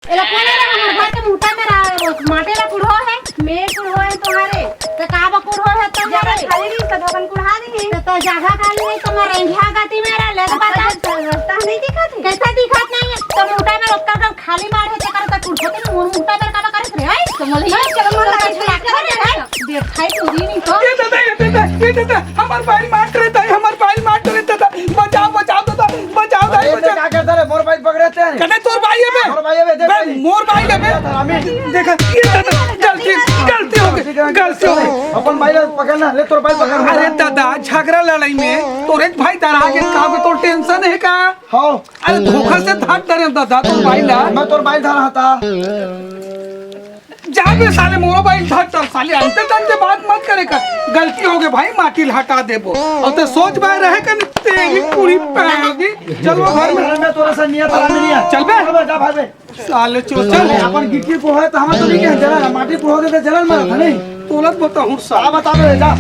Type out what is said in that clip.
एला कोने रे हमर घर के मुठा में माटे ला कुढ़ो है मैं कुढ़ो है तुम्हारे तो का बा कुढ़ो है तुम्हारे खाली नहीं तो धोकन कुढ़ा दी तो जगह खाली नहीं तुम्हारे इंडिया गाती मेरा ले बता रास्ता नहीं दिखत कैसा दिखत नहीं है तो मुठा में रोक कर खाली मार है ते करता कुढ़ो के मुठा में का करत रे आई तो मोली चलो मोला देखाई पूरी नहीं तो ये दादा हमार बाइल मार रहे थे हमार बाइल मार रहे थे बचाओ बचाओ दादा बचाओ दादा क्या करता रे मोर बाइल पकड़ते हैं कने तोर भाई है मोर भाई है दे मोर भाई है देखा ये दादा गलती हो गई अपन बाइल पकड़ना ले तोर बाइल पकड़ अरे दादा झगड़ा लड़ाई में तोरे भाई दरा के का तो टेंशन है का हां अरे धोखा से धाट दरे दादा तोर भाई ला मैं तोर बाइल धरा था जाबे साले मोरो भाई धाट साले अंते तंते बात मत करे कर गलती हो गई भाई माटी हटा देबो और तो सोच भाई रहे कर तेरी पूरी पैर दी चलो घर में मैं तोरा से नियत आराम नहीं है चल बे जा भाग बे साले चल अपन गिट्टी को है तो हम तो नहीं कह जला माटी को हो दे जलन मार नहीं तोलत बताऊं आ बता दे जा